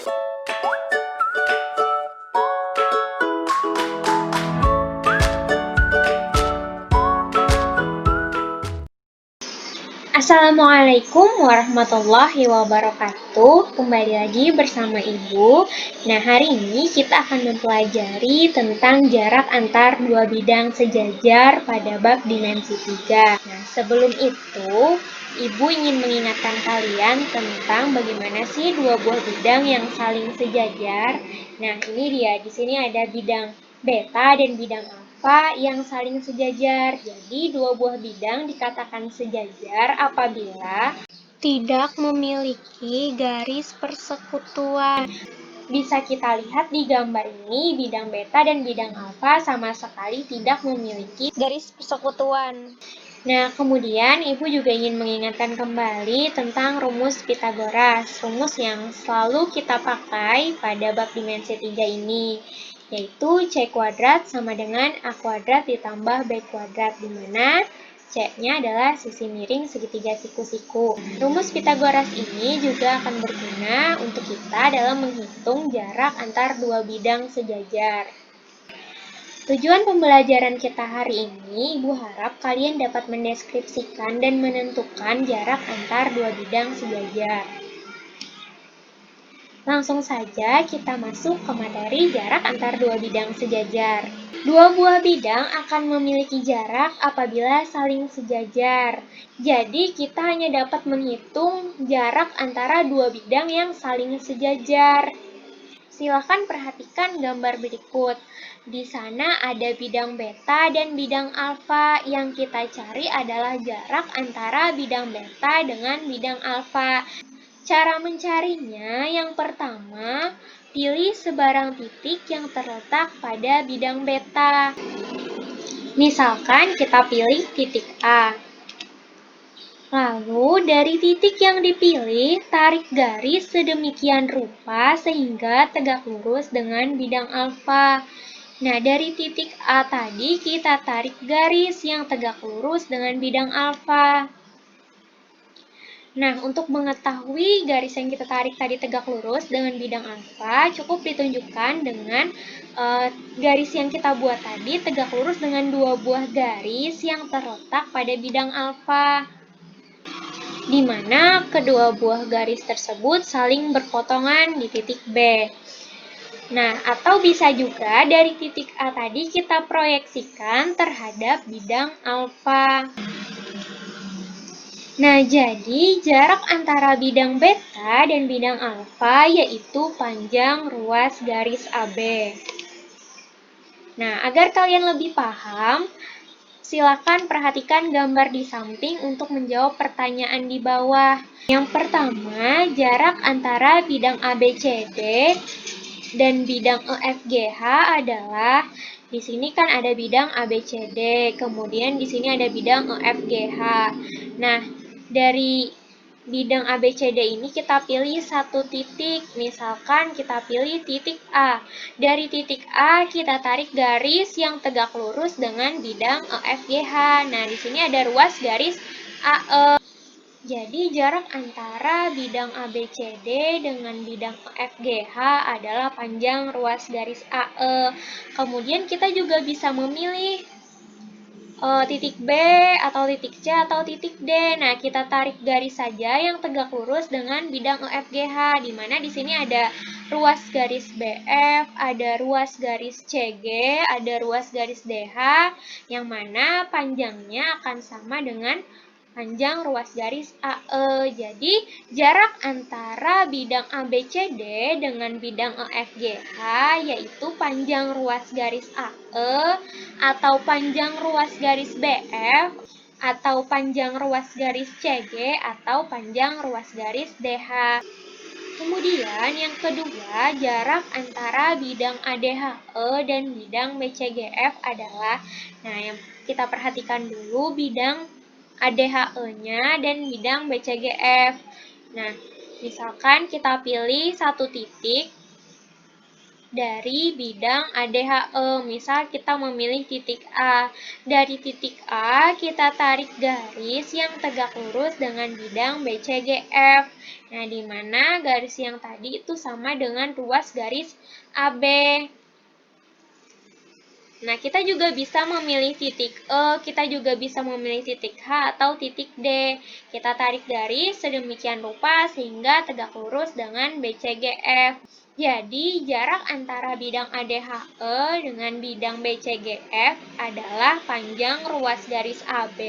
Assalamualaikum warahmatullahi wabarakatuh. Kembali lagi bersama Ibu. Nah, hari ini kita akan mempelajari tentang jarak antar dua bidang sejajar pada bab dimensi 3. Nah, sebelum itu, Ibu ingin mengingatkan kalian tentang bagaimana sih dua buah bidang yang saling sejajar. Nah, ini dia. Di sini ada bidang beta dan bidang alfa yang saling sejajar. Jadi, dua buah bidang dikatakan sejajar apabila tidak memiliki garis persekutuan. Bisa kita lihat di gambar ini, bidang beta dan bidang alfa sama sekali tidak memiliki garis persekutuan. Nah, kemudian Ibu juga ingin mengingatkan kembali tentang rumus Pitagoras, rumus yang selalu kita pakai pada bab dimensi 3 ini, yaitu C kuadrat sama dengan A kuadrat ditambah B kuadrat, di mana C-nya adalah sisi miring segitiga siku-siku. Rumus Pitagoras ini juga akan berguna untuk kita dalam menghitung jarak antar dua bidang sejajar. Tujuan pembelajaran kita hari ini, Ibu harap kalian dapat mendeskripsikan dan menentukan jarak antar dua bidang sejajar. Langsung saja kita masuk ke materi jarak antar dua bidang sejajar. Dua buah bidang akan memiliki jarak apabila saling sejajar. Jadi kita hanya dapat menghitung jarak antara dua bidang yang saling sejajar. Silakan perhatikan gambar berikut. Di sana ada bidang beta dan bidang alfa. Yang kita cari adalah jarak antara bidang beta dengan bidang alfa. Cara mencarinya, yang pertama, pilih sebarang titik yang terletak pada bidang beta. Misalkan kita pilih titik A. Lalu, dari titik yang dipilih, tarik garis sedemikian rupa sehingga tegak lurus dengan bidang alfa. Nah, dari titik A tadi kita tarik garis yang tegak lurus dengan bidang alfa. Nah, untuk mengetahui garis yang kita tarik tadi tegak lurus dengan bidang alfa, cukup ditunjukkan dengan garis yang kita buat tadi tegak lurus dengan dua buah garis yang terletak pada bidang alfa, di mana kedua buah garis tersebut saling berpotongan di titik B. Nah, atau bisa juga dari titik A tadi kita proyeksikan terhadap bidang alfa. Nah, jadi jarak antara bidang beta dan bidang alfa yaitu panjang ruas garis AB. Nah, agar kalian lebih paham, silakan perhatikan gambar di samping untuk menjawab pertanyaan di bawah. Yang pertama, jarak antara bidang ABCD dan bidang EFGH adalah, di sini kan ada bidang ABCD, kemudian di sini ada bidang EFGH. Nah, dari bidang ABCD ini kita pilih satu titik, misalkan kita pilih titik A. Dari titik A kita tarik garis yang tegak lurus dengan bidang EFGH. Nah, di sini ada ruas garis AE. Jadi jarak antara bidang ABCD dengan bidang EFGH adalah panjang ruas garis AE. Kemudian kita juga bisa memilih titik B atau titik C atau titik D. Nah, kita tarik garis saja yang tegak lurus dengan bidang EFGH, di mana di sini ada ruas garis BF, ada ruas garis CG, ada ruas garis DH, yang mana panjangnya akan sama dengan panjang ruas garis AE. Jadi, jarak antara bidang ABCD dengan bidang EFGH yaitu panjang ruas garis AE atau panjang ruas garis BF atau panjang ruas garis CG atau panjang ruas garis DH. Kemudian yang kedua, jarak antara bidang ADHE dan bidang BCGF adalah, nah yang kita perhatikan dulu bidang ADHE-nya dan bidang BCGF. Nah, misalkan kita pilih satu titik dari bidang ADHE. Misal kita memilih titik A. Dari titik A, kita tarik garis yang tegak lurus dengan bidang BCGF. Nah, di mana garis yang tadi itu sama dengan ruas garis AB. Nah, kita juga bisa memilih titik E, kita juga bisa memilih titik H atau titik D. Kita tarik garis sedemikian rupa sehingga tegak lurus dengan BCGF. Jadi, jarak antara bidang ADHE dengan bidang BCGF adalah panjang ruas garis AB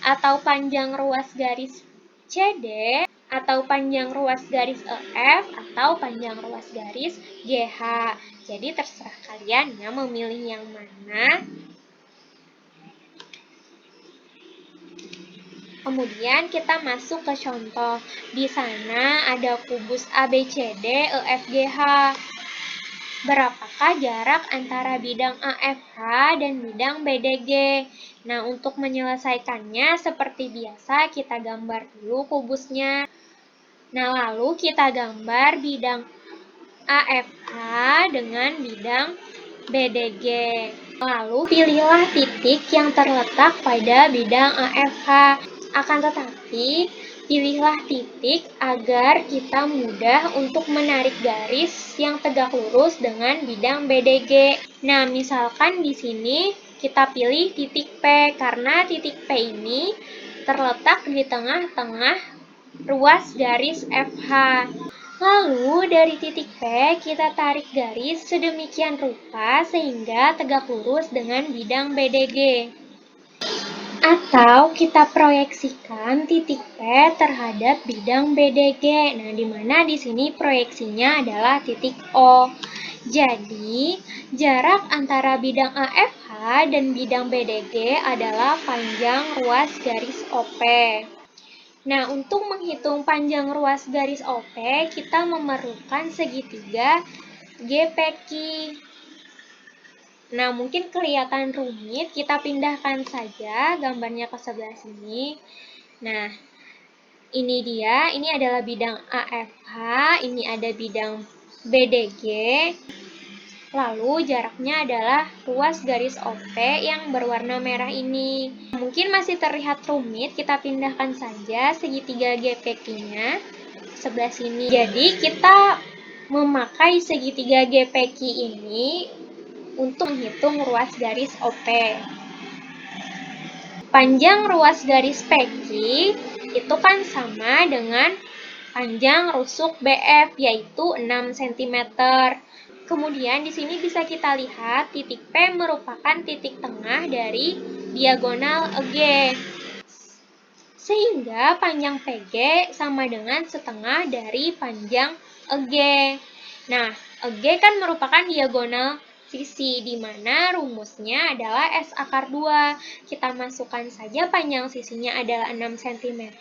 atau panjang ruas garis CD atau panjang ruas garis EF atau panjang ruas garis GH. Jadi terserah kalian ya memilih yang mana. Kemudian kita masuk ke contoh. Di sana ada kubus ABCD EFGH. Berapakah jarak antara bidang AFH dan bidang BDG? Nah, untuk menyelesaikannya seperti biasa kita gambar dulu kubusnya. Nah, lalu kita gambar bidang AFH dengan bidang BDG. Lalu pilihlah titik yang terletak pada bidang AFH. Akan tetapi, pilihlah titik agar kita mudah untuk menarik garis yang tegak lurus dengan bidang BDG. Nah, misalkan di sini kita pilih titik P karena titik P ini terletak di tengah-tengah ruas garis FH. Lalu dari titik P kita tarik garis sedemikian rupa sehingga tegak lurus dengan bidang BDG. Atau kita proyeksikan titik P terhadap bidang BDG. Nah, di mana di sini proyeksinya adalah titik O. Jadi, jarak antara bidang AFH dan bidang BDG adalah panjang ruas garis OP. Nah, untuk menghitung panjang ruas garis OP, kita memerlukan segitiga GPQ. Nah, mungkin kelihatan rumit, kita pindahkan saja gambarnya ke sebelah sini. Nah, ini dia, ini adalah bidang AFH, ini ada bidang BDG. Lalu jaraknya adalah ruas garis OP yang berwarna merah ini. Mungkin masih terlihat rumit, kita pindahkan saja segitiga GPQ-nya sebelah sini. Jadi kita memakai segitiga GPQ ini untuk menghitung ruas garis OP. Panjang ruas garis PQ itu kan sama dengan panjang rusuk BF, yaitu 6 cm. Kemudian di sini bisa kita lihat titik P merupakan titik tengah dari diagonal EG. Sehingga panjang PG sama dengan setengah dari panjang EG. Nah, EG kan merupakan diagonal sisi, di mana rumusnya adalah S akar 2. Kita masukkan saja panjang sisinya adalah 6 cm,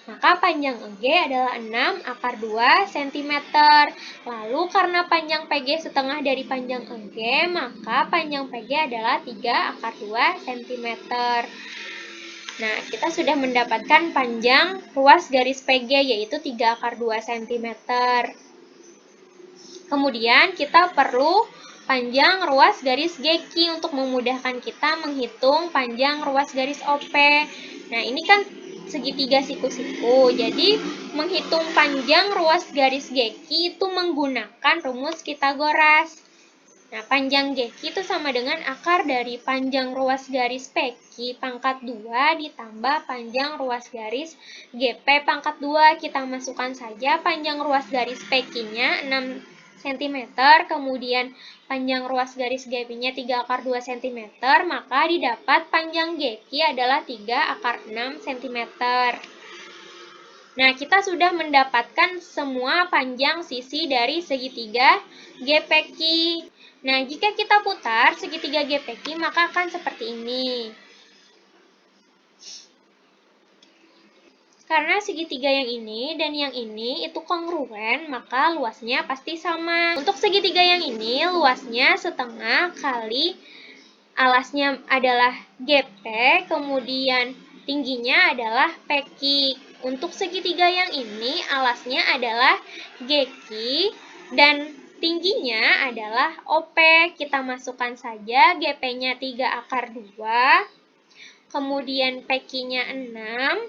maka panjang EG adalah 6 akar 2 cm. Lalu karena panjang PG setengah dari panjang EG, maka panjang PG adalah 3 akar 2 cm. Nah, kita sudah mendapatkan panjang ruas garis PG, yaitu 3 akar 2 cm. Kemudian kita perlu panjang ruas garis GQ untuk memudahkan kita menghitung panjang ruas garis OP. Nah, ini kan segitiga siku-siku. Jadi, menghitung panjang ruas garis GQ itu menggunakan rumus Pythagoras. Nah, panjang GQ itu sama dengan akar dari panjang ruas garis PQ pangkat 2 ditambah panjang ruas garis GP pangkat 2. Kita masukkan saja panjang ruas garis PQ-nya 6 cm, kemudian panjang ruas garis GP-nya 3 akar 2 cm, maka didapat panjang GQ adalah 3 akar 6 cm. Nah, kita sudah mendapatkan semua panjang sisi dari segitiga GPQ. Nah, jika kita putar segitiga GPQ, maka akan seperti ini. Karena segitiga yang ini dan yang ini itu kongruen, maka luasnya pasti sama. Untuk segitiga yang ini, luasnya setengah kali alasnya adalah GP, kemudian tingginya adalah PQ. Untuk segitiga yang ini, alasnya adalah GQ, dan Tingginya adalah OP, kita masukkan saja GP-nya 3/2, kemudian PQ-nya 6,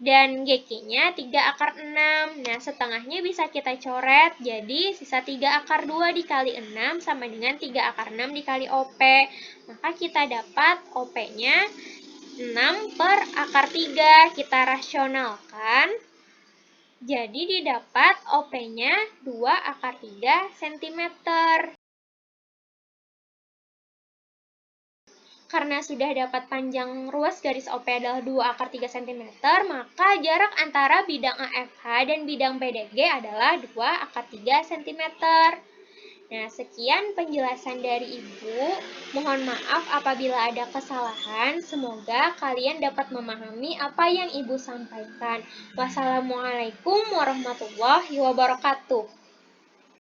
dan GQ-nya 3/6. Nah, setengahnya bisa kita coret, jadi sisa 3/2 dikali 6 sama dengan 3/6 dikali OP. Maka kita dapat OP-nya 6/3. Kita rasionalkan, jadi didapat OP-nya 2/3 cm. Karena sudah dapat panjang ruas garis OP adalah 2/3 cm, maka jarak antara bidang AFH dan bidang PDG adalah 2/3 cm. Nah, sekian penjelasan dari Ibu. Mohon maaf apabila ada kesalahan. Semoga kalian dapat memahami apa yang Ibu sampaikan. Wassalamualaikum warahmatullahi wabarakatuh.